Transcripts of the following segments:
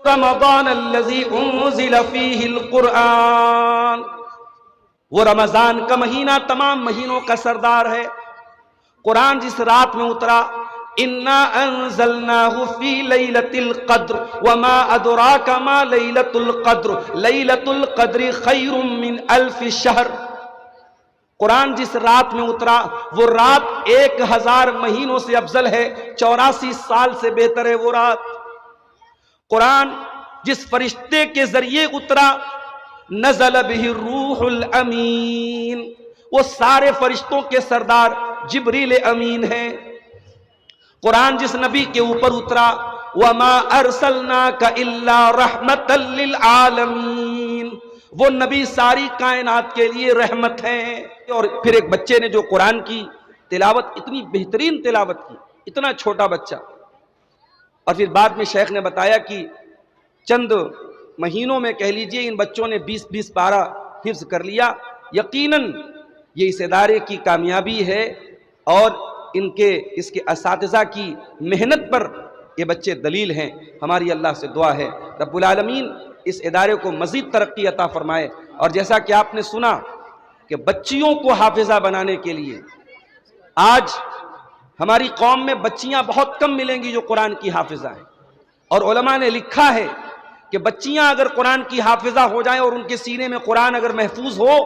رمضان الذی انزل فیہ القرآن، وہ رمضان کا مہینہ تمام مہینوں کا سردار ہے۔ قرآن جس رات میں اترا، انا انزلناہ فی لیلۃ القدر وما ادراک ما لیلۃ القدر لیلۃ القدر خیر من الف شہر۔ قرآن جس رات میں اترا وہ رات 1000 مہینوں سے افضل ہے، 84 سال سے بہتر ہے وہ رات۔ قرآن جس فرشتے کے ذریعے اترا، نزل بہ الروح الامین، وہ سارے فرشتوں کے سردار جبریل امین ہیں۔ قرآن جس نبی کے اوپر اترا، وما ارسلناک الا رحمتا للعالمین، وہ نبی ساری کائنات کے لیے رحمت ہیں۔ اور پھر ایک بچے نے جو قرآن کی تلاوت، اتنی بہترین تلاوت کی، اتنا چھوٹا بچہ، اور پھر بعد میں شیخ نے بتایا کہ چند مہینوں میں کہہ لیجئے ان بچوں نے 20 پارہ حفظ کر لیا۔ یقیناً یہ اس ادارے کی کامیابی ہے اور اس کے اساتذہ کی محنت پر یہ بچے دلیل ہیں۔ ہماری اللہ سے دعا ہے رب العالمین اس ادارے کو مزید ترقی عطا فرمائے۔ اور جیسا کہ آپ نے سنا کہ بچیوں کو حافظہ بنانے کے لیے آج ہماری قوم میں بچیاں بہت کم ملیں گی جو قرآن کی حافظہ ہیں، اور علماء نے لکھا ہے کہ بچیاں اگر قرآن کی حافظہ ہو جائیں اور ان کے سینے میں قرآن اگر محفوظ ہو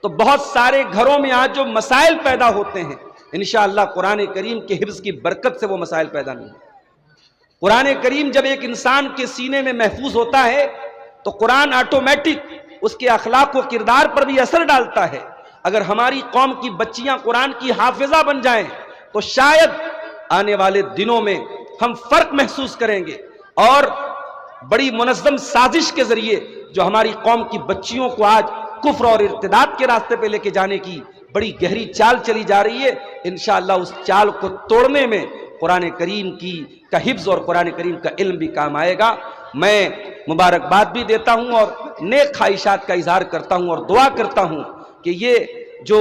تو بہت سارے گھروں میں آج جو مسائل پیدا ہوتے ہیں انشاءاللہ قرآن کریم کے حفظ کی برکت سے وہ مسائل پیدا نہیں ہیں۔ قرآن کریم جب ایک انسان کے سینے میں محفوظ ہوتا ہے تو قرآن آٹومیٹک اس کے اخلاق و کردار پر بھی اثر ڈالتا ہے۔ اگر ہماری قوم کی بچیاں قرآن کی حافظہ بن جائیں تو شاید آنے والے دنوں میں ہم فرق محسوس کریں گے، اور بڑی منظم سازش کے ذریعے جو ہماری قوم کی بچیوں کو آج کفر اور ارتداد کے راستے پہ لے کے جانے کی بڑی گہری چال چلی جا رہی ہے، انشاءاللہ اس چال کو توڑنے میں قرآن کریم کا حفظ اور قرآن کریم کا علم بھی کام آئے گا۔ میں مبارکباد بھی دیتا ہوں اور نیک خواہشات کا اظہار کرتا ہوں اور دعا کرتا ہوں کہ یہ جو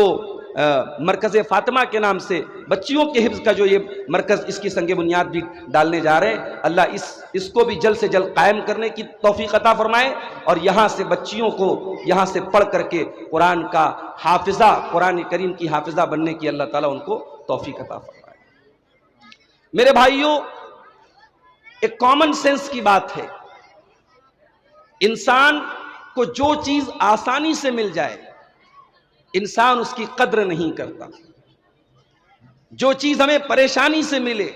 مرکز فاطمہ کے نام سے بچیوں کے حفظ کا جو یہ مرکز، اس کی سنگ بنیاد بھی ڈالنے جا رہے ہیں، اللہ اس کو بھی جلد سے جلد قائم کرنے کی توفیق عطا فرمائے، اور یہاں سے بچیوں کو یہاں سے پڑھ کر کے قرآن کا حافظہ، قرآن کریم کی حافظہ بننے کی اللہ تعالیٰ ان کو توفیق عطا فرمائے۔ میرے بھائیوں، ایک کامن سینس کی بات ہے، انسان کو جو چیز آسانی سے مل جائے انسان اس کی قدر نہیں کرتا۔ جو چیز ہمیں پریشانی سے ملے،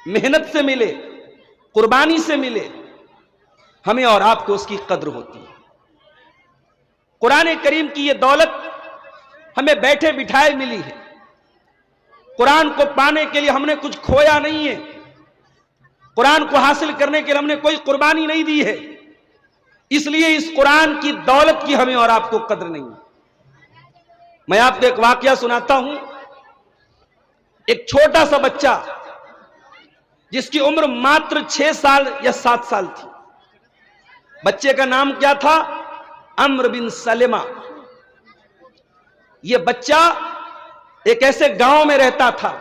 محنت سے ملے، قربانی سے ملے، ہمیں اور آپ کو اس کی قدر ہوتی ہے۔ قرآن کریم کی یہ دولت ہمیں بیٹھے بٹھائے ملی ہے۔ قرآن کو پانے کے لیے ہم نے کچھ کھویا نہیں ہے، قرآن کو حاصل کرنے کے لیے ہم نے کوئی قربانی نہیں دی ہے، اس لیے اس قرآن کی دولت کی ہمیں اور آپ کو قدر نہیں ہے۔ میں آپ کو ایک واقعہ سناتا ہوں۔ ایک چھوٹا سا بچہ جس کی عمر ماتر 6 سال یا 7 سال تھی، بچے کا نام کیا تھا؟ عمرو بن سلمہ۔ یہ بچہ ایک ایسے گاؤں میں رہتا تھا،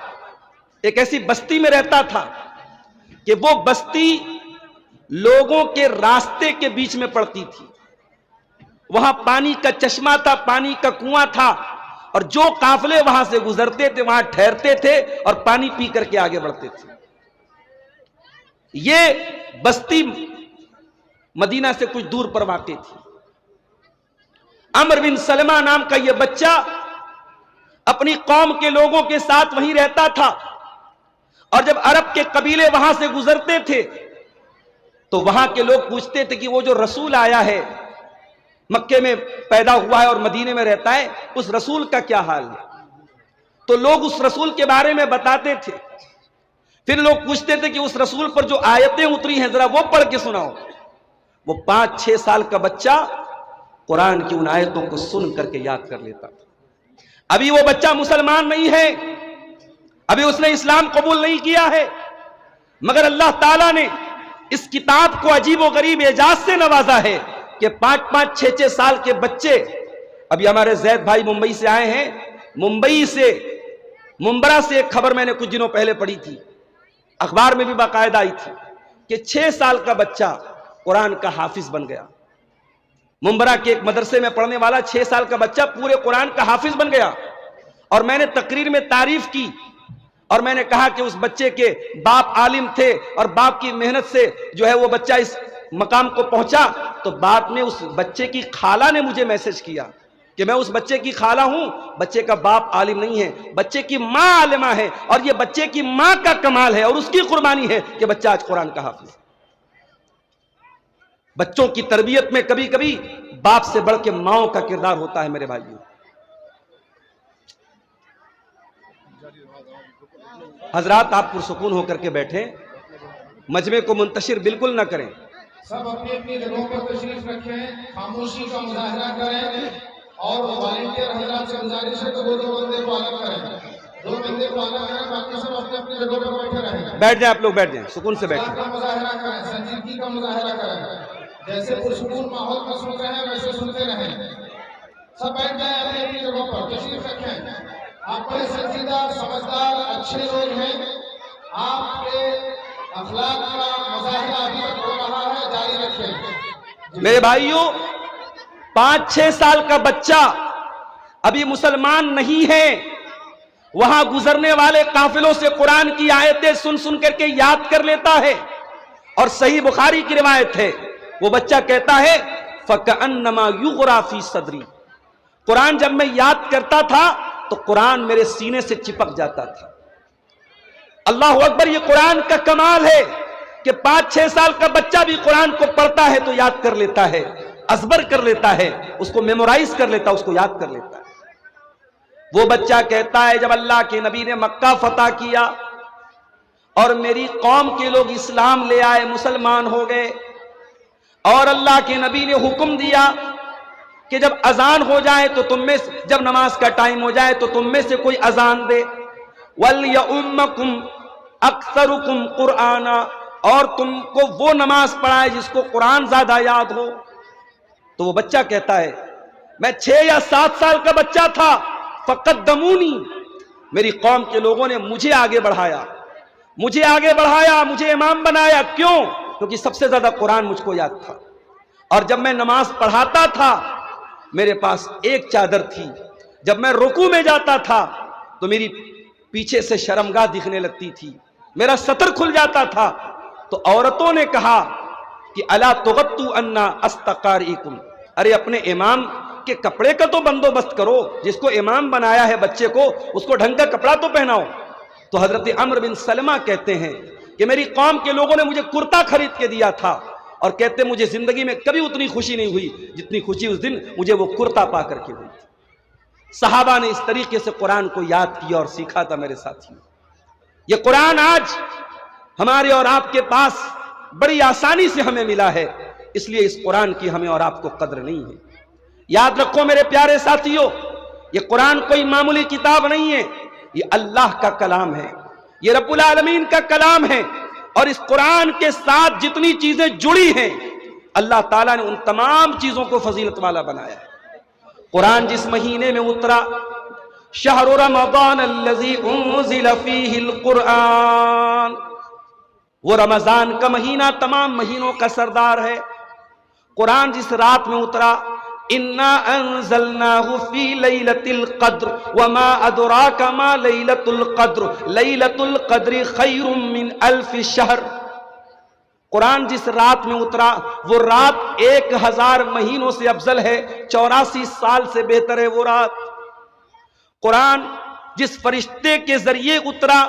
ایک ایسی بستی میں رہتا تھا کہ وہ بستی لوگوں کے راستے کے بیچ میں پڑتی تھی۔ وہاں پانی کا چشمہ تھا، پانی کا کنواں تھا، اور جو قافلے وہاں سے گزرتے تھے وہاں ٹھہرتے تھے اور پانی پی کر کے آگے بڑھتے تھے۔ یہ بستی مدینہ سے کچھ دور پر واقع تھی۔ عمرو بن سلمہ نام کا یہ بچہ اپنی قوم کے لوگوں کے ساتھ وہیں رہتا تھا، اور جب عرب کے قبیلے وہاں سے گزرتے تھے تو وہاں کے لوگ پوچھتے تھے کہ وہ جو رسول آیا ہے، مکے میں پیدا ہوا ہے اور مدینے میں رہتا ہے، اس رسول کا کیا حال ہے؟ تو لوگ اس رسول کے بارے میں بتاتے تھے۔ پھر لوگ پوچھتے تھے کہ اس رسول پر جو آیتیں اتری ہیں ذرا وہ پڑھ کے سناؤ۔ وہ 5-6 سال کا بچہ قرآن کی ان آیتوں کو سن کر کے یاد کر لیتا تھا۔ ابھی وہ بچہ مسلمان نہیں ہے، ابھی اس نے اسلام قبول نہیں کیا ہے، مگر اللہ تعالیٰ نے اس کتاب کو عجیب و غریب اعجاز سے نوازا ہے کہ 5-5, 6-6 سال کے بچے۔ ابھی ہمارے زید بھائی ممبئی سے آئے ہیں، ممبرا سے ایک خبر میں نے کچھ دنوں پہلے پڑھی تھی، اخبار میں بھی باقاعدہ آئی تھی کہ 6 سال کا بچہ قرآن کا حافظ بن گیا. ممبرا کے ایک مدرسے میں پڑھنے والا 6 سال کا بچہ پورے قرآن کا حافظ بن گیا. اور میں نے تقریر میں تعریف کی اور میں نے کہا کہ اس بچے کے باپ عالم تھے اور باپ کی محنت سے جو ہے وہ بچہ اس مقام کو پہنچا. تو بعد میں اس بچے کی خالہ نے مجھے میسج کیا کہ میں اس بچے کی خالہ ہوں، بچے کا باپ عالم نہیں ہے، بچے کی ماں عالمہ ہے، اور یہ بچے کی ماں کا کمال ہے اور اس کی قربانی ہے کہ بچہ آج قرآن کا حافظ ہے. بچوں کی تربیت میں کبھی کبھی باپ سے بڑھ کے ماؤں کا کردار ہوتا ہے میرے بھائیوں. حضرات آپ پرسکون ہو کر کے بیٹھیں، مجمع کو منتشر بالکل نہ کریں. سب اپنی اپنی جگہوں پر تشریف رکھیں، خاموشی کا مظاہرہ کریں اور والنٹیئر حضرات سے گزارش ہے کہ وہ 2 بندے کو الگ کریں، 2 بندے کو الگ کریں، باقی سب اپنی اپنی جگہوں پر بیٹھے رہیں. بیٹھ جائیں، آپ لوگ بیٹھ جائیں، سکون سے بیٹھیں. کا مظاہرہ کریں، سنجیدگی کا مظاہرہ کریں، جیسے پرسکون ماحول میں سن رہے ہیں ویسے سنتے رہیں. سب بیٹھ جائیں اپنی اپنی جگہوں پر، تشریف رکھیں. آپ بڑے سنجیدہ سمجھدار اچھے لوگ ہیں، آپ کے اخلاق کا مظاہرہ ابھی تک ہو رہا ہے، جاری رکھیں. میرے بھائیوں، 5-6 سال کا بچہ ابھی مسلمان نہیں ہے، وہاں گزرنے والے قافلوں سے قرآن کی آیتیں سن سن کر کے یاد کر لیتا ہے. اور صحیح بخاری کی روایت ہے، وہ بچہ کہتا ہے فَكَأَنَّمَا يُغْرَى فِي صَدْرِي. قرآن جب میں یاد کرتا تھا تو قرآن میرے سینے سے چپک جاتا تھا. اللہ اکبر، یہ قرآن کا کمال ہے کہ 5-6 سال کا بچہ بھی قرآن کو پڑھتا ہے تو یاد کر لیتا ہے، ازبر کر لیتا ہے، اس کو میمورائز کر لیتا ہے، اس کو یاد کر لیتا ہے. وہ بچہ کہتا ہے جب اللہ کے نبی نے مکہ فتح کیا اور میری قوم کے لوگ اسلام لے آئے، مسلمان ہو گئے، اور اللہ کے نبی نے حکم دیا کہ جب اذان ہو جائے تو تم میں جب نماز کا ٹائم ہو جائے تو تم میں سے کوئی اذان دے، وَلْيَؤُمَّكُمْ أَكْثَرُكُمْ قُرْآنًا، اور تم کو وہ نماز پڑھائے جس کو قرآن زیادہ یاد ہو. تو وہ بچہ کہتا ہے میں 6 یا 7 سال کا بچہ تھا، فَقَدَّمُونِي، میری قوم کے لوگوں نے مجھے آگے بڑھایا، مجھے امام بنایا. کیوں؟ کیونکہ سب سے زیادہ قرآن مجھ کو یاد تھا. اور جب میں نماز پڑھاتا تھا میرے پاس ایک چادر تھی، جب میں رکوع میں جاتا تھا تو میری پیچھے سے شرمگاہ دکھنے لگتی تھی، میرا سطر کھل جاتا تھا. تو عورتوں نے کہا کہ الا تغطوا عنا استقارئکم، ارے اپنے امام کے کپڑے کا تو بندوبست کرو، جس کو امام بنایا ہے بچے کو اس کو ڈھنگ کا کپڑا تو پہناؤ. تو حضرت عمرو بن سلمہ کہتے ہیں کہ میری قوم کے لوگوں نے مجھے کرتا خرید کے دیا تھا، اور کہتے مجھے زندگی میں کبھی اتنی خوشی نہیں ہوئی جتنی خوشی اس دن مجھے وہ کرتا پا کر کے ہوئی. صحابہ نے اس طریقے سے قرآن کو یاد کیا اور سیکھا تھا. میرے ساتھیوں، یہ قرآن آج ہمارے اور آپ کے پاس بڑی آسانی سے ہمیں ملا ہے، اس لیے اس قرآن کی ہمیں اور آپ کو قدر نہیں ہے. یاد رکھو میرے پیارے ساتھیوں، یہ قرآن کوئی معمولی کتاب نہیں ہے، یہ اللہ کا کلام ہے، یہ رب العالمین کا کلام ہے. اور اس قرآن کے ساتھ جتنی چیزیں جڑی ہیں اللہ تعالیٰ نے ان تمام چیزوں کو فضیلت والا بنایا ہے. قرآن جس مہینے میں اترا، شہر رمضان الذی انزل فیہ القرآن، وہ رمضان کا مہینہ تمام مہینوں کا سردار ہے. قرآن جس رات میں اترا، انا انزلناہ فی لیلۃ القدر وما ادراک ما لیلۃ القدر لیلۃ القدر خیر من الف شہر. قرآن جس رات میں اترا وہ رات 1000 مہینوں سے افضل ہے، 84 سال سے بہتر ہے وہ رات. قرآن جس فرشتے کے ذریعے اترا،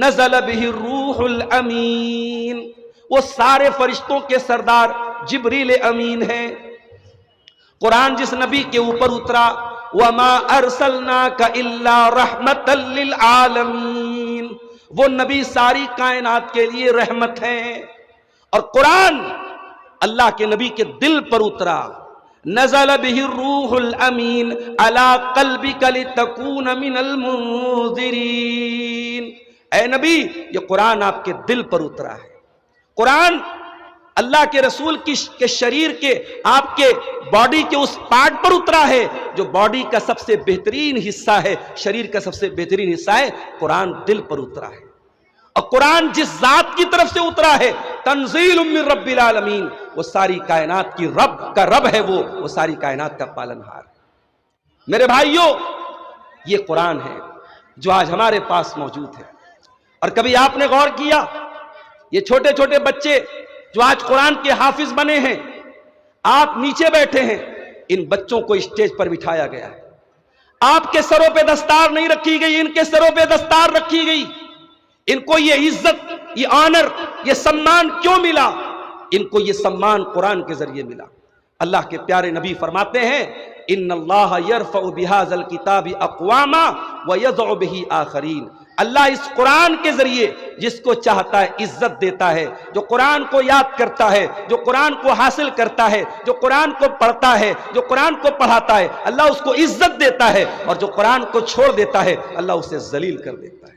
نزل بہ الروح الامین، وہ سارے فرشتوں کے سردار جبریل امین ہیں. قرآن جس نبی کے اوپر اترا، وما ارسلناک الا رحمت للعالمین، وہ نبی ساری کائنات کے لیے رحمت ہیں. اور قرآن اللہ کے نبی کے دل پر اترا، نزل بہ الروح الامین علی قلبک لتکون من المنذرین. اے نبی، یہ قرآن آپ کے دل پر اترا ہے. قرآن اللہ کے رسول کے شریر کے، آپ کے باڈی کے اس پارٹ پر اترا ہے جو باڈی کا سب سے بہترین حصہ ہے، شریر کا سب سے بہترین حصہ ہے. قرآن دل پر اترا ہے. اور قرآن جس ذات کی طرف سے اترا ہے تنزیل من رب العالمین، وہ ساری کائنات کی رب کا رب ہے، وہ ساری کائنات کا پالنہار۔ میرے بھائیوں، یہ قرآن ہے جو آج ہمارے پاس موجود ہے۔ اور کبھی آپ نے غور کیا، یہ چھوٹے چھوٹے بچے جو آج قرآن کے حافظ بنے ہیں، آپ نیچے بیٹھے ہیں، ان بچوں کو اسٹیج پر بٹھایا گیا ہے، آپ کے سروں پہ دستار نہیں رکھی گئی، ان کے سروں پہ دستار رکھی گئی۔ ان کو یہ عزت، یہ آنر، یہ سمان کیوں ملا؟ ان کو یہ سمان قرآن کے ذریعے ملا۔ اللہ کے پیارے نبی فرماتے ہیں، ان اللہ یرفع بہذا الکتاب اقواما ویضع بہ آخرین۔ اللہ اس قرآن کے ذریعے جس کو چاہتا ہے عزت دیتا ہے، جو قرآن کو یاد کرتا ہے، جو قرآن کو حاصل کرتا ہے، جو قرآن کو پڑھتا ہے، جو قرآن کو پڑھاتا ہے، اللہ اس کو عزت دیتا ہے، اور جو قرآن کو چھوڑ دیتا ہے اللہ اسے ذلیل کر دیتا ہے۔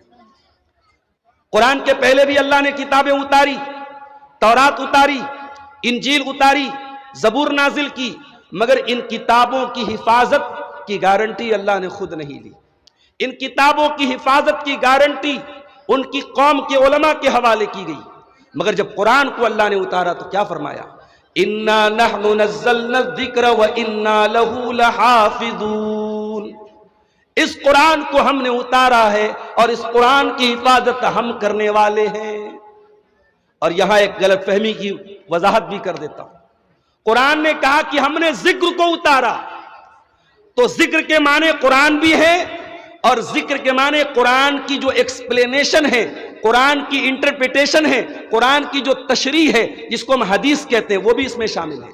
قرآن کے پہلے بھی اللہ نے کتابیں اتاری، تورات اتاری، انجیل اتاری، زبور نازل کی، مگر ان کتابوں کی حفاظت کی گارنٹی اللہ نے خود نہیں لی۔ ان کتابوں کی حفاظت کی گارنٹی ان کی قوم کے علماء کے حوالے کی گئی، مگر جب قرآن کو اللہ نے اتارا تو کیا فرمایا؟ اِنَّا نَحْنُ نَزَّلْنَا الذِّكْرَ وَإِنَّا لَهُ لَحَافِظُونَ۔ اس قرآن کو ہم نے اتارا ہے اور اس قرآن کی حفاظت ہم کرنے والے ہیں۔ اور یہاں ایک غلط فہمی کی وضاحت بھی کر دیتا ہوں۔ قرآن نے کہا کہ ہم نے ذکر کو اتارا، تو ذکر کے معنی قرآن بھی ہے، اور ذکر کے معنی قرآن کی جو ایکسپلینیشن ہے، قرآن کی انٹرپریٹیشن ہے، قرآن کی جو تشریح ہے، جس کو ہم حدیث کہتے ہیں، وہ بھی اس میں شامل ہے۔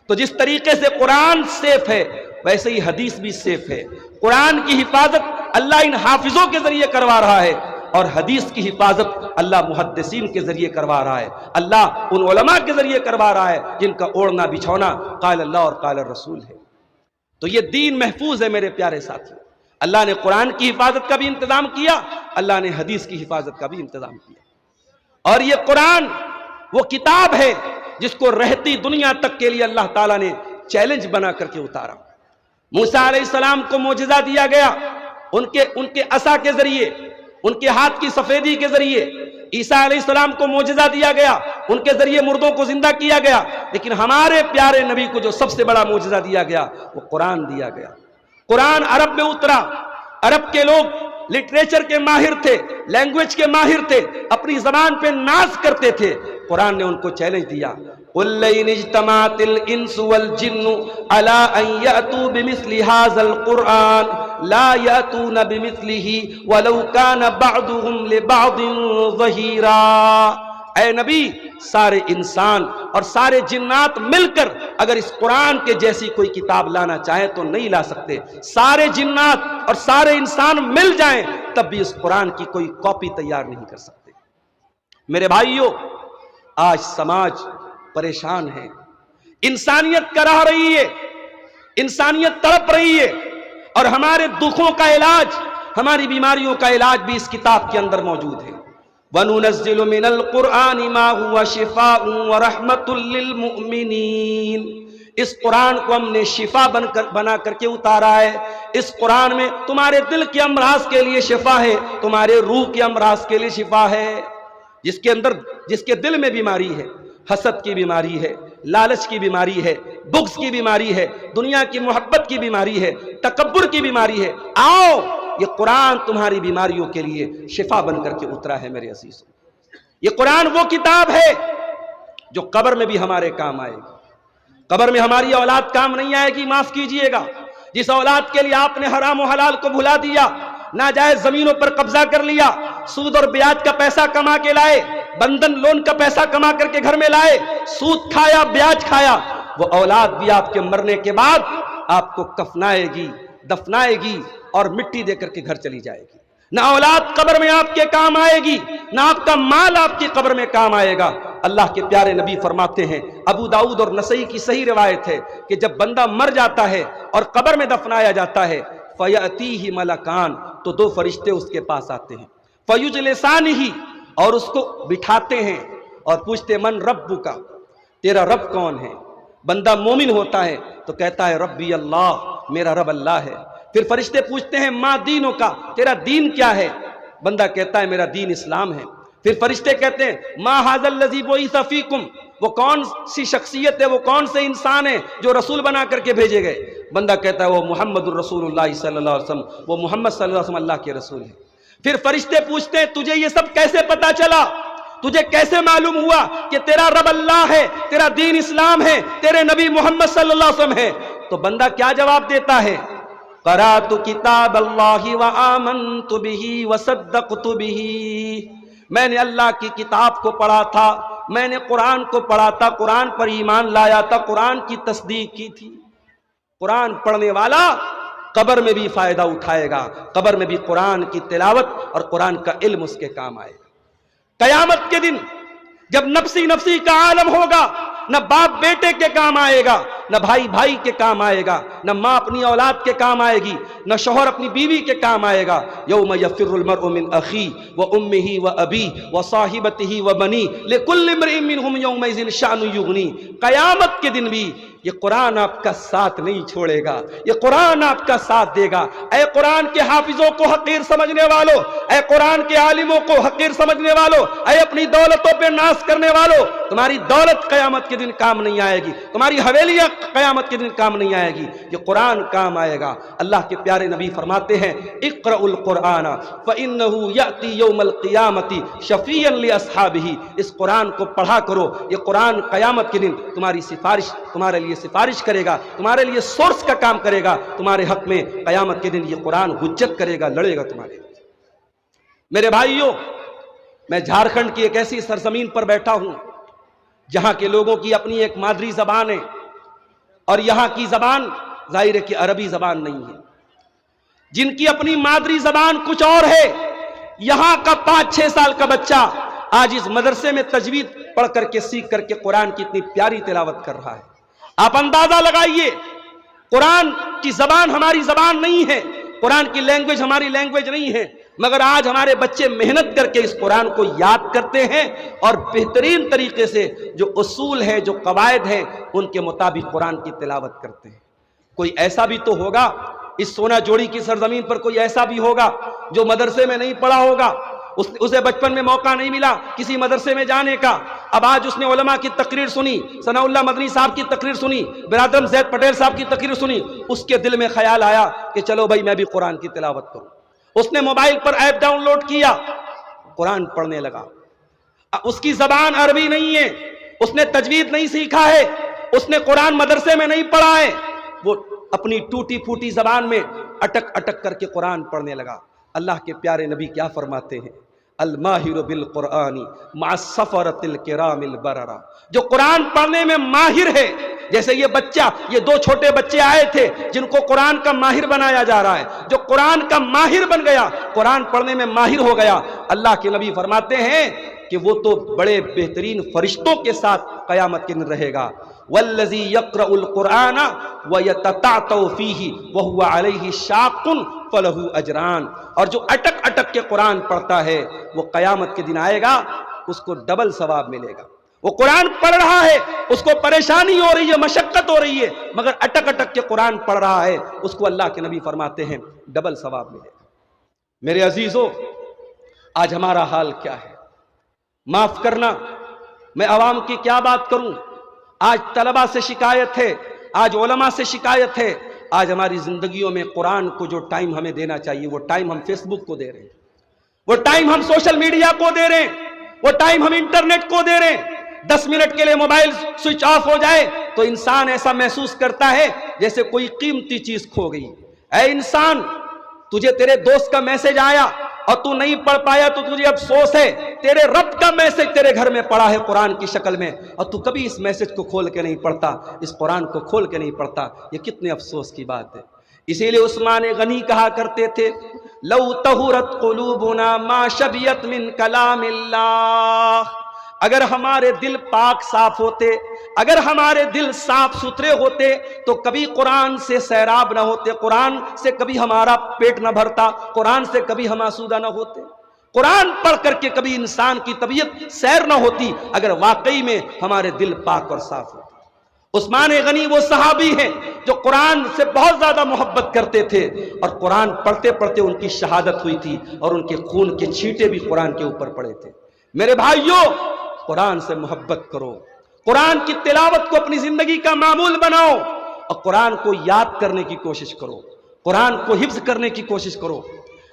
تو جس طریقے سے قرآن سیف ہے ویسے ہی حدیث بھی سیف ہے۔ قرآن کی حفاظت اللہ ان حافظوں کے ذریعے کروا رہا ہے، اور حدیث کی حفاظت اللہ محدثین کے ذریعے کروا رہا ہے، اللہ ان علماء کے ذریعے کروا رہا ہے جن کا اوڑھنا بچھونا قال اللہ اور قال الرسول ہے۔ تو یہ دین محفوظ ہے میرے پیارے ساتھیوں۔ اللہ نے قرآن کی حفاظت کا بھی انتظام کیا، اللہ نے حدیث کی حفاظت کا بھی انتظام کیا۔ اور یہ قرآن وہ کتاب ہے جس کو رہتی دنیا تک کے لیے اللہ تعالیٰ نے چیلنج بنا کر کے اتارا۔ موسیٰ علیہ السلام کو معجزہ دیا گیا، ان کے عصا کے ذریعے، ان کے ہاتھ کی سفیدی کے ذریعے۔ عیسیٰ علیہ السلام کو معجزہ دیا گیا، ان کے ذریعے مردوں کو زندہ کیا گیا۔ لیکن ہمارے پیارے نبی کو جو سب سے بڑا معجزہ دیا گیا وہ قرآن دیا گیا۔ قرآن عرب میں اترا، عرب کے لوگ لٹریچر کے ماہر تھے، لینگویج کے ماہر تھے، اپنی زبان پہ ناز کرتے تھے۔ قرآن نے ان کو چیلنج دیا، قُلْ لَئِنِ اجْتَمَعَتِ الْإِنسُ وَالْجِنُّ عَلَىٰ أَن يَأْتُوا بِمِثْلِ هَٰذَا الْقُرْآنِ لَا يَأْتُونَ بِمِثْلِهِ وَلَوْ كَانَ بَعْضُهُمْ لِبَعْضٍ ظَهِيرًا۔ اے نبی، سارے انسان اور سارے جنات مل کر اگر اس قرآن کے جیسی کوئی کتاب لانا چاہیں تو نہیں لا سکتے۔ سارے جنات اور سارے انسان مل جائیں تب بھی اس قرآن کی کوئی کاپی تیار نہیں کر سکتے۔ میرے بھائیوں، آج سماج پریشان ہے، انسانیت کرا رہی ہے، انسانیت تڑپ رہی ہے، اور ہمارے دکھوں کا علاج، ہماری بیماریوں کا علاج بھی اس کتاب کے اندر موجود ہے۔ وَنُنَزِّلُ مِنَ الْقُرْآنِ مَا هُوَ شِفَاءٌ وَرَحْمَةٌ لِّلْمُؤْمِنِينَ۔ اس قرآن کو ہم نے شفا بنا کر کے اتارا ہے۔ اس قرآن میں تمہارے دل کے امراض کے لیے شفا ہے، تمہارے روح کے امراض کے لیے شفا ہے۔ جس کے دل میں بیماری ہے، حسد کی بیماری ہے، لالچ کی بیماری ہے، بغض کی بیماری ہے، دنیا کی محبت کی بیماری ہے، تکبر کی بیماری ہے، آؤ، یہ قرآن تمہاری بیماریوں کے لیے شفا بن کر کے اترا ہے میرے عزیزوں۔ یہ قرآن وہ کتاب ہے جو قبر میں بھی ہمارے کام آئے گی۔ قبر میں ہماری اولاد کام نہیں آئے گی، معاف کیجئے گا۔ جس اولاد کے لیے آپ نے حرام و حلال کو بھلا دیا، ناجائز زمینوں پر قبضہ کر لیا، سود اور بیاج کا پیسہ کما کے لائے، بندھن لون کا پیسہ کما کر کے گھر میں لائے، سود کھایا، بیاج کھایا، وہ اولاد بھی آپ کے مرنے کے بعد آپ کو کفنائے گی، دفنائے گی اور مٹی دے کر کے گھر چلی جائے گی۔ نہ اولاد قبر میں آپ کے کام آئے گی، نہ آپ کا مال آپ کی قبر میں کام آئے گا۔ اللہ کے پیارے نبی فرماتے ہیں، ابو داؤد اور نسائی کی صحیح روایت ہے کہ جب بندہ مر جاتا ہے اور قبر میں دفنایا جاتا ہے، فَيَأْتِيهِ مَلَكَانِ، تو دو فرشتے اس کے پاس آتے ہیں، فَيُجْلِسَانِهِ، اور اس کو بٹھاتے ہیں اور پوچھتے من ربک، تیرا رب کون ہے؟ بندہ مومن ہوتا ہے تو کہتا ہے ربی اللہ، میرا رب اللہ ہے۔ پھر فرشتے پوچھتے ہیں ما دینک، تیرا دین کیا ہے؟ بندہ کہتا ہے میرا دین اسلام ہے۔ پھر فرشتے کہتے ہیں ما ھذا الذی بعث فیکم، وہ کون سی شخصیت ہے، وہ کون سے انسان ہے جو رسول بنا کر کے بھیجے گئے؟ بندہ کہتا ہے وہ محمد الرسول اللہ صلی اللہ علیہ وسلم، وہ محمد صلی اللہ علیہ وسلم اللہ کے رسول ہیں۔ پھر فرشتے پوچھتے ہیں تجھے یہ سب کیسے پتا چلا، تجھے کیسے معلوم ہوا کہ تیرا رب اللہ ہے، تیرا دین اسلام ہے، تیرے نبی محمد صلی اللہ علیہ وسلم ہے؟ تو بندہ کیا جواب دیتا ہے؟ قرأت کتاب اللہ وآمنت بہ وصدقت بہ، میں نے اللہ کی کتاب کو پڑھا تھا، میں نے قرآن کو پڑھا تھا، قرآن پر ایمان لایا تھا، قرآن کی تصدیق کی تھی۔ قرآن پڑھنے والا قبر میں بھی فائدہ اٹھائے گا، قبر میں بھی قرآن کی تلاوت اور قرآن کا علم اس کے کام آئے گا۔ قیامت کے دن جب نفسی نفسی کا عالم ہوگا، نہ باپ بیٹے کے کام آئے گا، نہ بھائی بھائی کے کام آئے گا، نہ ماں اپنی اولاد کے کام آئے گی، نہ شوہر اپنی بیوی کے کام آئے گا۔ یوم یفر المرء من اخیہ وامہ وابیہ وصاحبتہ وبنیہ لکل امرئ منہم یومئذ شأن یغنیہ۔ قیامت کے دن بھی یہ قرآن آپ کا ساتھ نہیں چھوڑے گا، یہ قرآن آپ کا ساتھ دے گا۔ اے قرآن کے حافظوں کو حقیر سمجھنے والوں، اے قرآن کے عالموں کو حقیر سمجھنے والوں، اے اپنی دولتوں پہ ناز کرنے والوں، تمہاری دولت قیامت کے دن کام نہیں آئے گی، تمہاری حویلیاں قیامت کے دن کام نہیں آئے گی، یہ قرآن کام آئے گا۔ اللہ کے پیارے نبی فرماتے ہیں اقرأوا القرآن فإنہ یأتی یوم القیامۃ شفیعا لأصحابہ، اس قرآن کو پڑھا کرو، یہ قرآن قیامت کے دن تمہاری سفارش، تمہارے لیے سفارش کرے گا، تمہارے لیے سورس کا کام کرے گا، تمہارے حق میں قیامت کے دن یہ قرآن حجت کرے گا، لڑے گا تمہارے۔ میرے بھائیوں، میں جھارکھنڈ کی ایک ایسی سرزمین پر بیٹھا ہوں جہاں کے لوگوں کی اپنی ایک مادری زبان ہے، اور یہاں کی زبان ظاہر ہے کہ عربی زبان نہیں ہے، جن کی اپنی مادری زبان کچھ اور ہے۔ یہاں کا 5-6 سال کا بچہ آج اس مدرسے میں تجوید پڑھ کر کے سیکھ کر کے قرآن کی اتنی پیاری تلاوت کر رہا ہے۔ آپ اندازہ لگائیے، قرآن کی زبان ہماری زبان نہیں ہے، قرآن کی لینگویج ہماری لینگویج نہیں ہے، مگر آج ہمارے بچے محنت کر کے اس قرآن کو یاد کرتے ہیں اور بہترین طریقے سے جو اصول ہے، جو قواعد ہیں، ان کے مطابق قرآن کی تلاوت کرتے ہیں۔ کوئی ایسا بھی تو ہوگا اس سونا جوڑی کی سرزمین پر، کوئی ایسا بھی ہوگا جو مدرسے میں نہیں پڑھا ہوگا، اسے بچپن میں موقع نہیں ملا کسی مدرسے میں جانے کا، اب آج اس نے علماء کی تقریر سنی، ثناء اللہ مدنی صاحب کی تقریر سنی، برادرم زید پٹیل صاحب کی تقریر سنی، اس کے دل میں خیال آیا کہ چلو بھائی میں بھی قرآن کی تلاوت کروں۔ اس نے موبائل پر ایپ ڈاؤن لوڈ کیا، قرآن پڑھنے لگا۔ اس کی زبان عربی نہیں ہے، اس نے تجوید نہیں سیکھا ہے، اس نے قرآن مدرسے میں نہیں پڑھا ہے، وہ اپنی ٹوٹی پھوٹی زبان میں اٹک اٹک کر کے قرآن پڑھنے لگا۔ اللہ کے پیارے نبی کیا فرماتے ہیں؟ الماہر بالقرآن مع السفرۃ الکرام البررہ، جو قرآن پڑھنے میں ماہر ہے، جیسے یہ بچہ، یہ 2 چھوٹے بچے آئے تھے جن کو قرآن کا ماہر بنایا جا رہا ہے، جو قرآن کا ماہر بن گیا، قرآن پڑھنے میں ماہر ہو گیا، اللہ کے نبی فرماتے ہیں کہ وہ تو بڑے بہترین فرشتوں کے ساتھ قیامت کے دن رہے گا۔ والذی یقرأ القرآن ویتتعتع فیہ وہو علیہ شاق فلہ اجران، اور جو اٹک اٹک کے قرآن پڑھتا ہے وہ قیامت کے دن آئے گا، اس کو ڈبل ثواب ملے گا۔ وہ قرآن پڑھ رہا ہے، اس کو پریشانی ہو رہی ہے، مشقت ہو رہی ہے، مگر اٹک اٹک کے قرآن پڑھ رہا ہے، اس کو اللہ کے نبی فرماتے ہیں ڈبل ثواب ملے گا۔ میرے عزیزو، آج ہمارا حال کیا ہے؟ معاف کرنا، میں عوام کی کیا بات کروں؟ آج طلبہ سے شکایت ہے، آج علماء سے شکایت ہے، آج ہماری زندگیوں میں قرآن کو جو ٹائم ہمیں دینا چاہیے وہ ٹائم ہم فیس بک کو دے رہے ہیں، وہ ٹائم ہم سوشل میڈیا کو دے رہے ہیں، وہ ٹائم ہم انٹرنیٹ کو دے رہے ہیں۔ 10 منٹ کے لیے موبائل سوئچ آف ہو جائے تو انسان ایسا محسوس کرتا ہے جیسے کوئی قیمتی چیز کھو گئی۔ اے انسان، تجھے تیرے دوست کا میسج آیا اور تو نہیں پڑھ پایا تو تجھے افسوس ہے، تیرے رب کا میسج تیرے گھر میں پڑا ہے قرآن کی شکل میں، اور تو کبھی اس میسج کو کھول کے نہیں پڑھتا، اس قرآن کو کھول کے نہیں پڑھتا، یہ کتنے افسوس کی بات ہے۔ اسی لیے عثمان غنی کہا کرتے تھے لو طہرت قلوبنا ما شبیت من کلام اللہ، اگر ہمارے دل پاک صاف ہوتے، اگر ہمارے دل صاف ستھرے ہوتے تو کبھی قرآن سے سیراب نہ ہوتے، قرآن سے کبھی ہمارا پیٹ نہ بھرتا، قرآن سے کبھی ہم آسودہ نہ ہوتے، قرآن پڑھ کر کے کبھی انسان کی طبیعت سیر نہ ہوتی اگر واقعی میں ہمارے دل پاک اور صاف ہوتے۔ عثمان غنی وہ صحابی ہیں جو قرآن سے بہت زیادہ محبت کرتے تھے، اور قرآن پڑھتے پڑھتے ان کی شہادت ہوئی تھی، اور ان کے خون کے چھینٹے بھی قرآن کے اوپر پڑے تھے۔ میرے بھائیوں، قرآن سے محبت کرو، قرآن کی تلاوت کو اپنی زندگی کا معمول بناؤ اور قرآن کو یاد کرنے کی کوشش کرو، قرآن کو حفظ کرنے کی کوشش کرو۔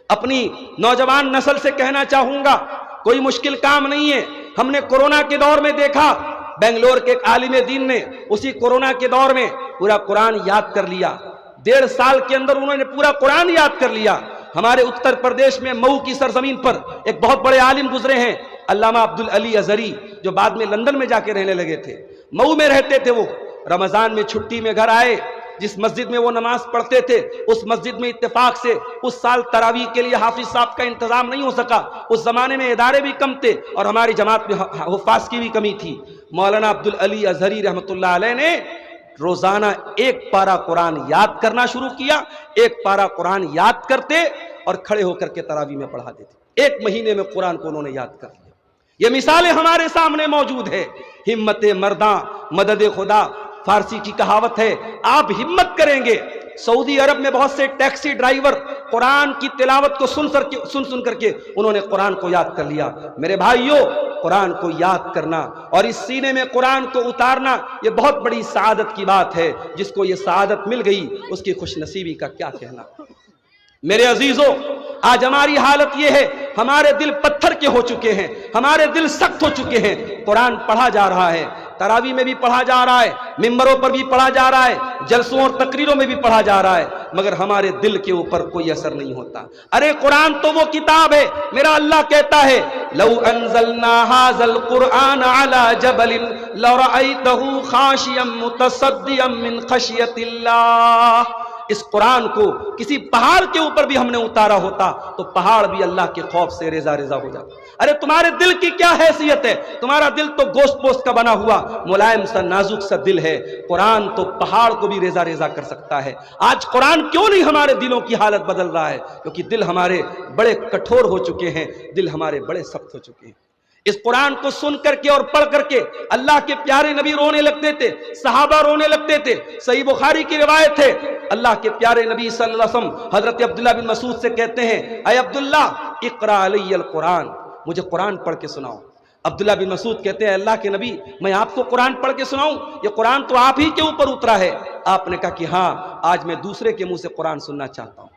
اپنی نوجوان نسل سے کہنا چاہوں گا، کوئی مشکل کام نہیں ہے۔ ہم نے کورونا کے دور میں دیکھا، بنگلور کے ایک عالم دین نے اسی کورونا کے دور میں پورا قرآن یاد کر لیا، 1.5 سال کے اندر انہوں نے پورا قرآن یاد کر لیا۔ ہمارے اتر پردیش میں مئو کی سرزمین پر ایک بہت بڑے عالم گزرے ہیں، علامہ عبدالعلی ازہری، جو بعد میں لندن میں جا کے رہنے لگے تھے، مئو میں رہتے تھے۔ وہ رمضان میں چھٹی میں گھر آئے، جس مسجد میں وہ نماز پڑھتے تھے اس مسجد میں اتفاق سے اس سال تراویح کے لیے حافظ صاحب کا انتظام نہیں ہو سکا۔ اس زمانے میں ادارے بھی کم تھے اور ہماری جماعت میں حفاظ کی بھی کمی تھی۔ مولانا عبدالعلی ازہری رحمۃ اللہ علیہ نے روزانہ 1 پارہ قرآن یاد کرنا شروع کیا، 1 پارہ قرآن یاد کرتے اور کھڑے ہو کر کے تراویح میں پڑھا دیتے۔ 1 مہینے میں قرآن کو انہوں نے یاد کر لیا۔ یہ مثالیں ہمارے سامنے موجود ہے۔ ہمت مرداں مدد خدا، فارسی کی کہاوت ہے، آپ ہمت کریں گے۔ سعودی عرب میں بہت سے ٹیکسی ڈرائیور قرآن کی تلاوت کو سن کر کے انہوں نے قرآن کو یاد کر لیا۔ میرے بھائیوں، قرآن کو یاد کرنا اور اس سینے میں قرآن کو اتارنا یہ بہت بڑی سعادت کی بات ہے۔ جس کو یہ سعادت مل گئی اس کی خوش نصیبی کا کیا کہنا۔ میرے عزیزوں، آج ہماری حالت یہ ہے، ہمارے دل پتھر کے ہو چکے ہیں، ہمارے دل سخت ہو چکے ہیں۔ قرآن پڑھا جا رہا ہے، تراویح میں بھی پڑھا جا رہا ہے، ممبروں پر بھی پڑھا جا رہا ہے، جلسوں اور تقریروں میں بھی پڑھا جا رہا ہے، مگر ہمارے دل کے اوپر کوئی اثر نہیں ہوتا۔ ارے قرآن تو وہ کتاب ہے، میرا اللہ کہتا ہے لو انزلنا هذا القرآن على جبل لرأيته خاشعا متصدعا من خشية اللہ۔ اس قرآن کو کسی پہاڑ کے اوپر بھی ہم نے اتارا ہوتا تو پہاڑ بھی اللہ کے خوف سے ریزہ ریزہ ہو جاتا۔ ارے تمہارے دل کی کیا حیثیت ہے؟ تمہارا دل تو گوشت پوست کا بنا ہوا ملائم سا نازک سا دل ہے، قرآن تو پہاڑ کو بھی ریزہ ریزہ کر سکتا ہے۔ آج قرآن کیوں نہیں ہمارے دلوں کی حالت بدل رہا ہے؟ کیونکہ دل ہمارے بڑے کٹھور ہو چکے ہیں، دل ہمارے بڑے سخت ہو چکے ہیں۔ اس قرآن کو سن کر کے اور پڑھ کر کے اللہ کے پیارے نبی رونے لگتے تھے، صحابہ رونے لگتے تھے۔ صحیح بخاری کی روایت ہے، اللہ کے پیارے نبی صلی اللہ علیہ وسلم حضرت عبداللہ بن مسعود سے کہتے ہیں، اے عبداللہ اقرا علی القرآن، مجھے قرآن پڑھ کے سناؤ۔ عبداللہ بن مسعود کہتے ہیں، اللہ کے نبی میں آپ کو قرآن پڑھ کے سناؤں؟ یہ قرآن تو آپ ہی کے اوپر اترا ہے۔ آپ نے کہا کہ ہاں، آج میں دوسرے کے منہ سے قرآن سننا چاہتا ہوں۔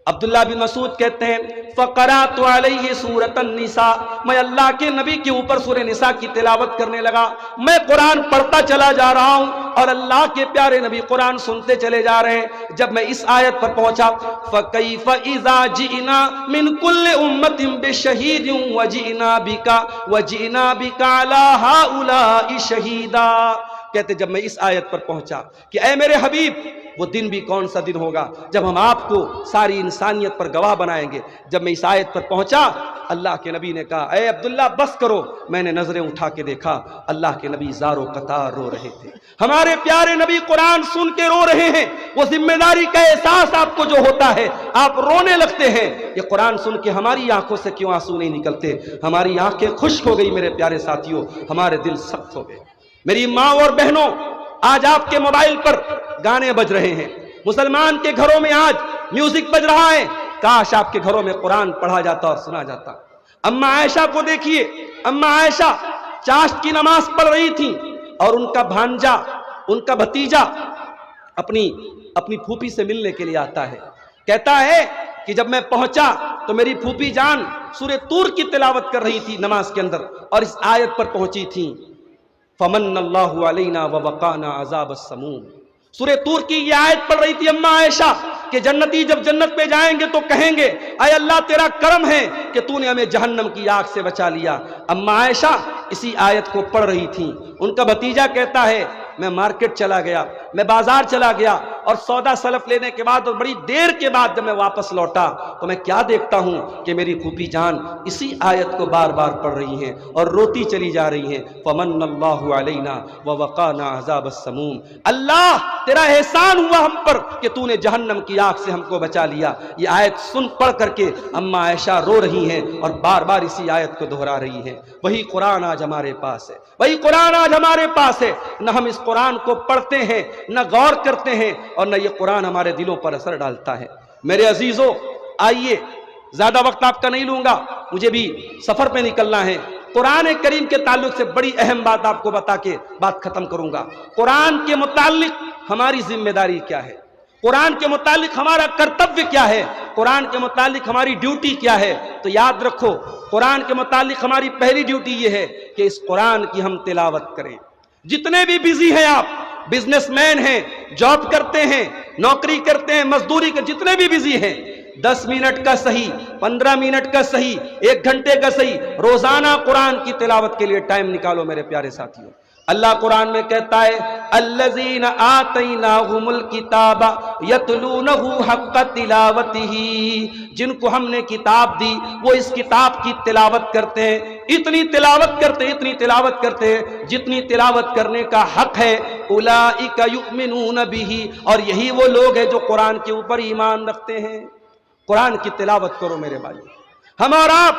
عبداللہ بن مسعود کہتے ہیں، فقرأت علیہ سورۃ النساء، میں اللہ کے نبی کے اوپر سورہ نساء کی تلاوت کرنے لگا۔ میں قرآن پڑھتا چلا جا رہا ہوں اور اللہ کے پیارے نبی قرآن سنتے چلے جا رہے ہیں۔ جب میں اس آیت پر پہنچا، فَكَيْفَ إِذَا جِئْنَا مِنْ كُلِّ أُمَّةٍ بِشَهِيدٍ وَجِئْنَا بِكَ عَلَى هَؤُلَاءِ شَهِيدًا۔ کہتے جب میں اس آیت پر پہنچا کہ اے میرے حبیب، وہ دن بھی کون سا دن ہوگا جب ہم آپ کو ساری انسانیت پر گواہ بنائیں گے۔ جب میں اس آیت پر پہنچا، اللہ کے نبی نے کہا، اے عبداللہ بس کرو۔ میں نے نظریں اٹھا کے دیکھا، اللہ کے نبی زار و قطار رو رہے تھے۔ ہمارے پیارے نبی قرآن سن کے رو رہے ہیں۔ وہ ذمہ داری کا احساس آپ کو جو ہوتا ہے، آپ رونے لگتے ہیں۔ یہ قرآن سن کے ہماری آنکھوں سے کیوں آنسو نہیں نکلتے؟ ہماری آنکھیں خشک ہو گئی میرے پیارے ساتھیوں، ہمارے دل سخت ہو گئے۔ میری ماں اور بہنوں، آج آپ کے موبائل پر گانے بج رہے ہیں، مسلمان کے گھروں میں آج میوزک بج رہا ہے۔ کاش آپ کے گھروں میں قرآن پڑھا جاتا اور سنا جاتا۔ اماں عائشہ کو دیکھیے، اماں عائشہ چاشت کی نماز پڑھ رہی تھی اور ان کا بھانجا، ان کا بھتیجا اپنی پھوپھی سے ملنے کے لیے آتا ہے۔ کہتا ہے کہ جب میں پہنچا تو میری پھوپھی جان سورہ طور کی تلاوت کر رہی تھی نماز کے اندر اور اس آیت پر پہنچی تھی، فمن اللہ علینا ووقانا عذاب السموم۔ سورہ طور کی یہ آیت پڑھ رہی تھی اماں عائشہ کہ جنتی جب جنت میں جائیں گے تو کہیں گے، اے اللہ تیرا کرم ہے کہ تو نے ہمیں جہنم کی آگ سے بچا لیا۔ اماں عائشہ اسی آیت کو پڑھ رہی تھی۔ ان کا بھتیجا کہتا ہے، میں مارکیٹ چلا گیا، میں بازار چلا گیا اور سودا سلف لینے کے بعد اور بڑی دیر کے بعد جب میں واپس لوٹا تو میں کیا دیکھتا ہوں کہ میری پھوپھی جان اسی آیت کو بار بار پڑھ رہی ہیں اور روتی چلی جا رہی ہیں، فمن اللہ علینا ووقانا عذاب السموم۔ اللہ تیرا احسان ہوا ہم پر کہ تو نے جہنم کی آگ سے ہم کو بچا لیا۔ یہ آیت سن پڑھ کر کے اماں عائشہ رو رہی ہیں اور بار بار اسی آیت کو دہرا رہی ہیں۔ وہی قرآن آج ہمارے پاس ہے، وہی قرآن آج ہمارے پاس ہے۔ نہ ہم اس قرآن کو پڑھتے ہیں، نہ غور کرتے ہیں، اور نہ یہ قرآن ہمارے دلوں پر اثر ڈالتا ہے۔ میرے عزیزوں، آئیے زیادہ وقت آپ کا نہیں لوں گا، مجھے بھی سفر پہ نکلنا ہے۔ قرآن کریم کے تعلق سے بڑی اہم بات آپ کو بتا کے بات ختم کروں گا۔ قرآن کے متعلق ہماری ذمہ داری کیا ہے، قرآن کے متعلق ہمارا کرتویہ کیا ہے، قرآن کے متعلق ہماری ڈیوٹی کیا ہے؟ تو یاد رکھو، قرآن کے متعلق ہماری پہلی ڈیوٹی یہ ہے کہ اس قرآن کی ہم تلاوت کریں۔ جتنے بھی بزی ہیں آپ، بزنس مین ہیں، جاب کرتے ہیں، نوکری کرتے ہیں، مزدوری کے جتنے بھی بزی ہیں، 10 منٹ کا صحیح، 15 منٹ کا صحیح، 1 گھنٹے کا صحیح، روزانہ قرآن کی تلاوت کے لیے ٹائم نکالو میرے پیارے ساتھیوں۔ اللہ قرآن میں کہتا ہے الذین آتیناہم الکتاب یتلونہ حق تلاوتہ، جن کو ہم نے کتاب دی وہ اس کتاب کی تلاوت کرتے ہیں، اتنی تلاوت کرتے ہیں جتنی تلاوت کرنے کا حق ہے۔ اولئک یؤمنون بہ، اور یہی وہ لوگ ہیں جو قرآن کے اوپر ایمان رکھتے ہیں۔ قرآن کی تلاوت کرو میرے بھائی۔ ہم اور آپ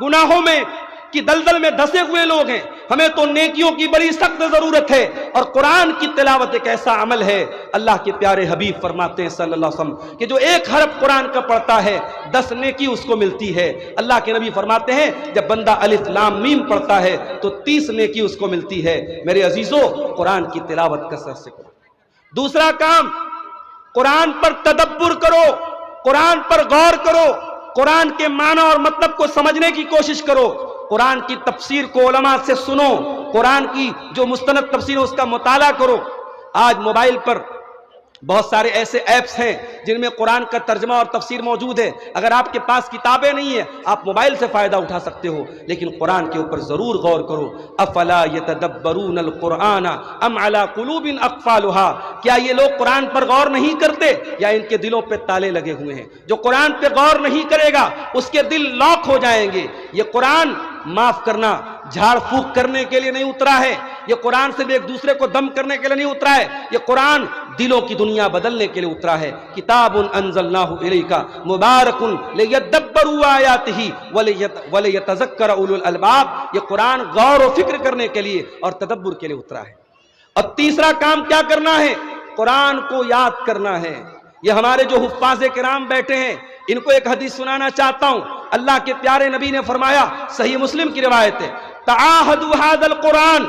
گناہوں میں کی دلدل میں دھسے ہوئے لوگ ہیں، ہمیں تو نیکیوں کی بڑی سخت ضرورت ہے، اور قرآن کی تلاوت ایک ایسا عمل ہے۔ اللہ کے پیارے حبیب فرماتے ہیں صلی اللہ علیہ وسلم کہ جو 1 حرف قرآن کا پڑھتا ہے 10 نیکی اس کو ملتی ہے۔ اللہ کے نبی فرماتے ہیں جب بندہ الف لام میم پڑھتا ہے تو 30 نیکی اس کو ملتی ہے۔ میرے عزیزو، قرآن کی تلاوت کثرت سے کرو۔ دوسرا کام، قرآن پر تدبر کرو، قرآن پر غور کرو، قرآن کے معنی اور مطلب کو سمجھنے کی کوشش کرو، قرآن کی تفسیر کو علماء سے سنو، قرآن کی جو مستند تفسیر ہے اس کا مطالعہ کرو۔ آج موبائل پر بہت سارے ایسے ایپس ہیں جن میں قرآن کا ترجمہ اور تفسیر موجود ہے۔ اگر آپ کے پاس کتابیں نہیں ہیں آپ موبائل سے فائدہ اٹھا سکتے ہو، لیکن قرآن کے اوپر ضرور غور کرو۔ افلا یتدبرون القرآن ام علی قلوب اقفالها، کیا یہ لوگ قرآن پر غور نہیں کرتے یا ان کے دلوں پہ تالے لگے ہوئے ہیں؟ جو قرآن پہ غور نہیں کرے گا اس کے دل لاک ہو جائیں گے۔ یہ قرآن معاف کرنا، جھاڑ پھونک کرنے کے لیے نہیں اترا ہے، یہ قرآن سے بھی ایک دوسرے کو دم کرنے کے لیے نہیں اترا ہے، یہ قرآن دلوں کی دنیا بدلنے کے لیے اترا ہے۔ کتاب انزلناہ الیک مبارک لیدبروا آیاتہ ولیتذکر اولو الالباب، یہ قرآن غور و فکر کرنے کے لیے اور تدبر کے لیے اترا ہے۔ اور تیسرا کام کیا کرنا ہے؟ قرآن کو یاد کرنا ہے۔ یہ ہمارے جو حفاظ کرام بیٹھے ہیں ان کو ایک حدیث سنانا چاہتا ہوں۔ اللہ کے پیارے نبی نے فرمایا، صحیح مسلم کی روایت ہے، تعاہدوا ھذا القرآن،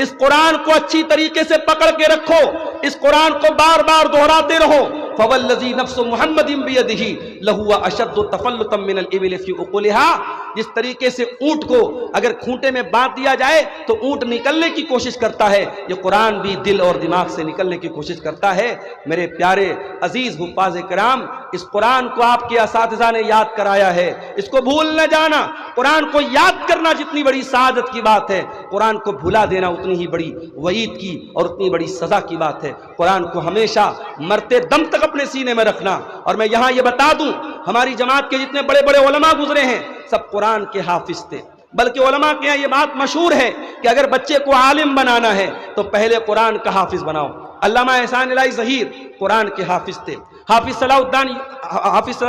اس قرآن کو اچھی طریقے سے پکڑ کے رکھو، اس قرآن کو بار بار دہراتے رہو۔ فوالذی نفس محمد بیدہ لہو اشد تفلتا من الابل فی عقولها، جس طریقے سے اونٹ کو اگر کھونٹے میں باندھ دیا جائے تو اونٹ نکلنے کی کوشش کرتا ہے، یہ قرآن بھی دل اور دماغ سے نکلنے کی کوشش کرتا ہے۔ میرے پیارے عزیز حفاظ کرام، اس قرآن کو آپ کے اساتذہ نے یاد کرایا ہے، اس کو بھول نہ جانا۔ قرآن کو یاد کرنا جتنی بڑی سعادت کی بات ہے، قرآن کو بھلا دینا اتنی ہی بڑی وعید کی اور اتنی بڑی سزا کی بات ہے۔ قرآن کو ہمیشہ مرتے دم تک اپنے سینے میں رکھنا۔ اور میں یہاں یہ بتا دوں، ہماری جماعت کے جتنے بڑے بڑے علماء گزرے ہیں سب قرآن کے حافظ تھے، بلکہ علماء کے یہاں یہ بات مشہور ہے کہ اگر بچے کو عالم بنانا ہے تو پہلے قرآن کا حافظ بناؤ۔ علامہ احسان الہی ظہیر قرآن کے حافظ تھے، حافظ صلاح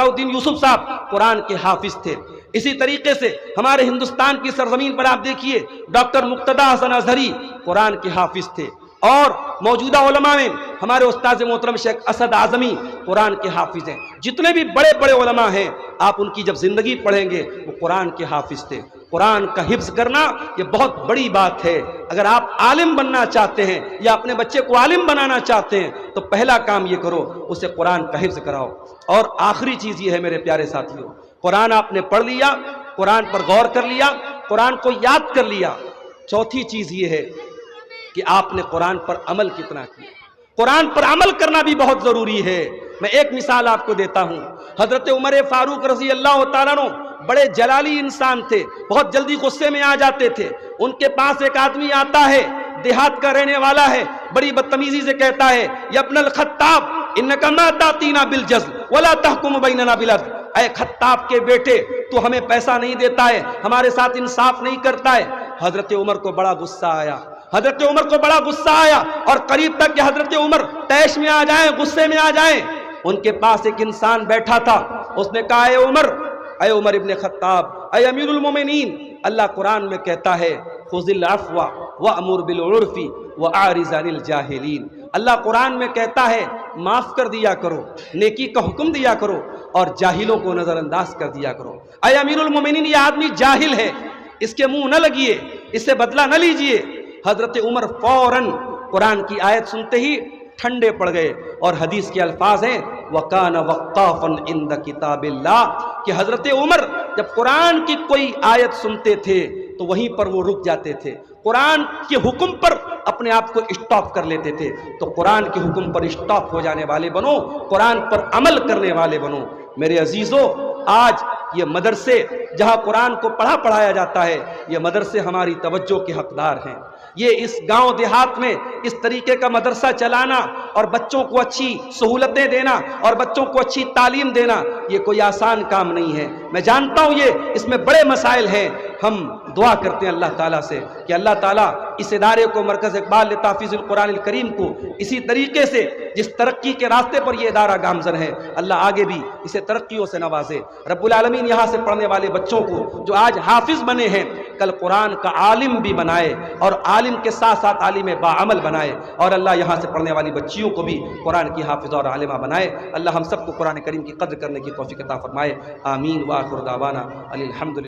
الدین یوسف صاحب قرآن کے حافظ تھے۔ اسی طریقے سے ہمارے ہندوستان کی سرزمین پر آپ دیکھیے ڈاکٹر مقتدیٰ حسن اظہری قرآن کے حافظ تھے، اور موجودہ علماء میں ہمارے استاد محترم شیخ اسد اعظمی قرآن کے حافظ ہیں۔ جتنے بھی بڑے بڑے علماء ہیں آپ ان کی جب زندگی پڑھیں گے وہ قرآن کے حافظ تھے۔ قرآن کا حفظ کرنا یہ بہت بڑی بات ہے۔ اگر آپ عالم بننا چاہتے ہیں یا اپنے بچے کو عالم بنانا چاہتے ہیں تو پہلا کام یہ کرو، اسے قرآن کا حفظ کراؤ۔ اور آخری چیز یہ ہے میرے پیارے ساتھیوں، قرآن آپ نے پڑھ لیا، قرآن پر غور کر لیا، قرآن کو یاد کر لیا، چوتھی چیز یہ ہے کہ آپ نے قرآن پر عمل کتنا کیا۔ قرآن پر عمل کرنا بھی بہت ضروری ہے۔ میں ایک مثال آپ کو دیتا ہوں، حضرت عمر فاروق رضی اللہ تعالیٰ عنہ بڑے جلالی انسان تھے، بہت جلدی غصے میں آ جاتے تھے۔ ان کے پاس ایک آدمی آتا ہے، دیہات کا رہنے والا ہے، بڑی بدتمیزی سے کہتا ہے، یا ابن الخطاب انک ما تاتینا بالجزل ولا تحکم بیننا بالعدل، اے خطاب کے بیٹے تو ہمیں پیسہ نہیں دیتا ہے، ہمارے ساتھ انصاف نہیں کرتا ہے۔ حضرت عمر کو بڑا غصہ آیا، حضرت عمر کو بڑا غصہ آیا، اور قریب تک کہ حضرت عمر طیش میں آ جائیں، غصے میں آ جائیں۔ ان کے پاس ایک انسان بیٹھا تھا، اس نے کہا، اے عمر ابن خطاب، اے امیر المومنین، اللہ قرآن میں کہتا ہے خذ العفو وامر بالعرف واعرض عن الجاہلین، اللہ قرآن میں کہتا ہے معاف کر دیا کرو، نیکی کا حکم دیا کرو، اور جاہلوں کو نظر انداز کر دیا کرو۔ اے امیر المومنین، یہ آدمی جاہل ہے، اس کے منہ نہ لگیے، اس سے بدلہ نہ لیجئے۔ حضرت عمر فوراً قرآن کی آیت سنتے ہی ٹھنڈے پڑ گئے، اور حدیث کے الفاظ ہیں وَكَانَ وَقَّافًا عِنْدَ كِتَابِ اللَّهِ، کہ حضرت عمر جب قرآن کی کوئی آیت سنتے تھے تو وہیں پر وہ رک جاتے تھے، قرآن کے حکم پر اپنے آپ کو اسٹاپ کر لیتے تھے۔ تو قرآن کے حکم پر اسٹاپ ہو جانے والے بنو، قرآن پر عمل کرنے والے بنو۔ میرے عزیزو، آج یہ مدرسے جہاں قرآن کو پڑھایا جاتا ہے، یہ مدرسے ہماری توجہ کے حقدار ہیں۔ یہ اس گاؤں دیہات میں اس طریقے کا مدرسہ چلانا اور بچوں کو اچھی سہولتیں دینا اور بچوں کو اچھی تعلیم دینا، یہ کوئی آسان کام نہیں ہے۔ میں جانتا ہوں اس میں بڑے مسائل ہیں۔ ہم دعا کرتے ہیں اللہ تعالیٰ سے کہ اللہ تعالیٰ اس ادارے کو، مرکز اقبال لتحفیظ القرآن الکریم کو، اسی طریقے سے جس ترقی کے راستے پر یہ ادارہ گامزن ہے، اللہ آگے بھی اسے ترقیوں سے نوازے۔ رب العالمین یہاں سے پڑھنے والے بچوں کو جو آج حافظ بنے ہیں، کل قرآن کا عالم بھی بنائے، اور عالم کے ساتھ ساتھ عالم باعمل بنائے، اور اللہ یہاں سے پڑھنے والی بچیوں کو بھی قرآن کی حافظہ اور عالمہ بنائے۔ اللہ ہم سب کو قرآن کریم کی قدر کرنے کی توفیق عطا فرمائے۔ آمین۔ وآخر دعوانا الحمدللہ۔